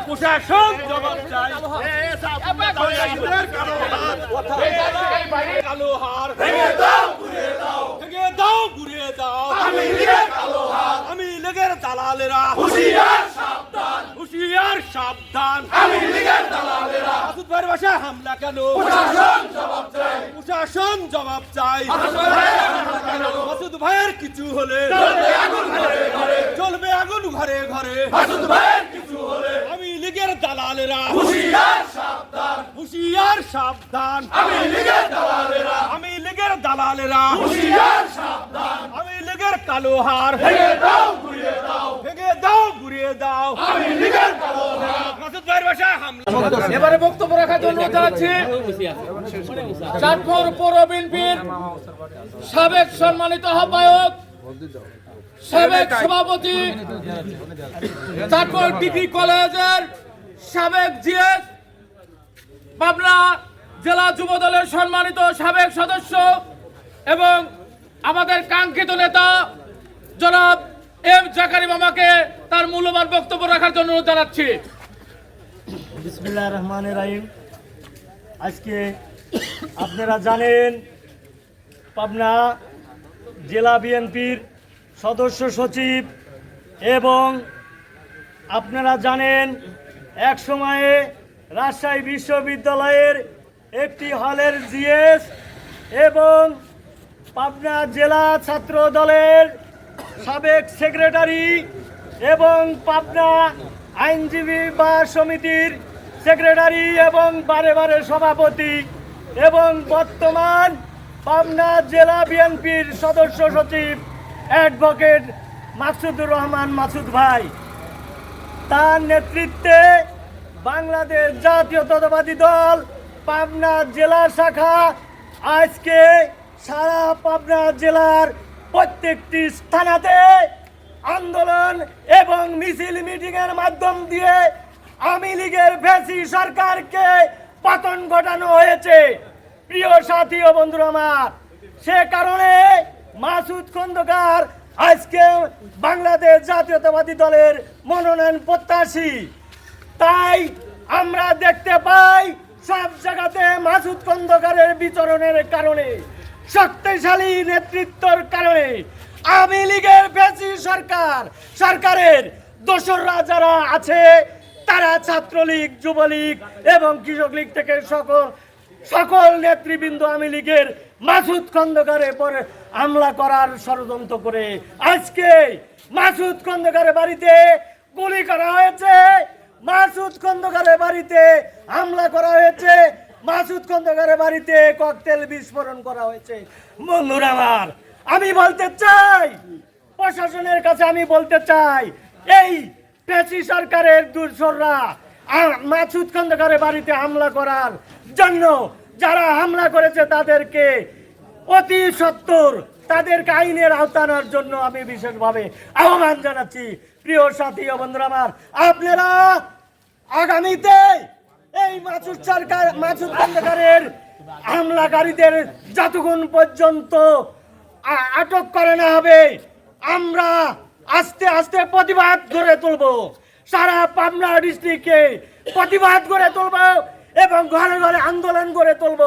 প্রশাসন জবাব চাই। কালো হার ভেঙে দাও, ঘুরিয়ে দাও, ভেঙে দাও, ঘুরিয়ে দাও। আমি লীগের কালো হার, আমি লীগের দালালেরা হুঁশিয়ার সাবধান, হুঁশিয়ার সাবধান। আমি লীগের দালালেরা মাসুদ ভাইয়ের বাসায় হামলা কেন? প্রশাসন জবাব চাই, প্রশাসন জবাব চাই। মাসুদ ভাইয়ের কিছু হলে চলবে আগুন ঘরে ঘরে, চলবে আগুন ঘরে ঘরে। মাসুদ ভাইয়ের কিছু হলে আমি লীগের দালালেরা হুঁশিয়ার সাবধান, হুঁশিয়ার সাবধান। আমি লীগের দালালেরা, আমি লীগের দালালেরা হুঁশিয়ার সাবধান। আমি লীগের কালো হার ভেঙে দাও, ঘুরিয়ে দাও, ভেঙে দাও, ঘুরিয়ে দাও। আমি লীগের কালো হার। মাসুদ ভাইয়ের বাসায় হামলা। এবারে বক্তব্য রাখার জন্য জানাচ্ছি চাঁদপুর পৌর বিএনপির সাবেক সম্মানিত আহ্বায়ক, সাবেক সভাপতি, চাঁদপুর ডিগ্রি কলেজের সাবেক জিএস, পাবনা জেলা যুব দলের সম্মানিত সাবেক সদস্য এবং আমাদের কাঙ্ক্ষিত নেতা জনাব এম জাকারি মামাকে তার মূল্যবান বক্তব্য রাখার জন্য অনুরোধ জানাচ্ছি। বিসমিল্লাহির রহমানির রহিম। আজকে আপনারা জানেন পাবনা জেলা বিএনপির সদস্য সচিব এবং আপনারা জানেন এক সময়ে রাজশাহী বিশ্ববিদ্যালয়ের একটি হলের জিএস এবং পাবনা জেলা ছাত্র দলের সাবেক সেক্রেটারি এবং পাবনা আইনজীবী বা সমিতির সেক্রেটারি এবং বারে বারে সভাপতি এবং বর্তমান পাবনা জেলা বিএনপির সদস্য সচিব অ্যাডভোকেট মাকসুদুর রহমান মাসুদ ভাই, তার নেতৃত্বে বাংলাদেশ জাতীয়তাবাদী দল পাবনা জেলা শাখা আজকে সারা পাবনা জেলার প্রত্যেকটি স্থানাতে আন্দোলন এবং মিছিল মিটিংয়ের মাধ্যম দিয়ে আওয়ামী লীগের ফ্যাসি সরকারকে পতন ঘটানো হয়েছে। প্রিয় সাথী ও বন্ধুরা আমার, সে কারণে মাসুদ খন্দকার আজকে বাংলাদেশ জাতীয়তাবাদী দলের মনোনয়ন প্রত্যাশী। তাই আমরা দেখতে পাই সব জায়গাতে মাসুদ খন্দকারের বিচরণের কারণে, শক্তিশালী নেতৃত্বের কারণে আওয়ামী লীগের ফ্যাসি সরকারের দোসররা যারা আছে তারা ছাত্রলীগ, যুবলীগ এবং কৃষক লীগ থেকে সকল নেতৃবৃন্দ আওয়ামী লীগের মাসুদ খন্দকারের পরে হামলা করার ষড়যন্ত্র করে আজকে মাসুদ খন্দকারের বাড়িতে গুলি করা হয়েছে, মাসুদ খন্দকারের বাড়িতে হামলা করা হয়েছে, মাসুদ খন্দকারের বাড়িতে ককটেল বিস্ফোরণ করা হয়েছে। বন্ধুরা আমার, আমি বলতে চাই, প্রশাসনের কাছে আমি বলতে চাই, এই ফ্যাসি সরকারের দোসররা মাসুদ খন্দকারের বাড়িতে হামলা করার জন্য যারা হামলা করেছে তাদেরকে অতি সত্বর তাদেরকে আইনের আওতানোর জন্য আমি বিশেষভাবে আহ্বান জানাচ্ছি। প্রিয় সাথী ও বন্ধুরা আমার, আপনারা আগামীতে এই মাসুদ খন্দকারের হামলাকারীদের যতক্ষণ পর্যন্ত আটক করে না হবে আমরা আস্তে আস্তে প্রতিবাদ গড়ে তুলব, সারা পাবনা ডিস্ট্রিক্টে প্রতিবাদ গড়ে তুলব এবং ঘরে ঘরে আন্দোলন গড়ে তুলব।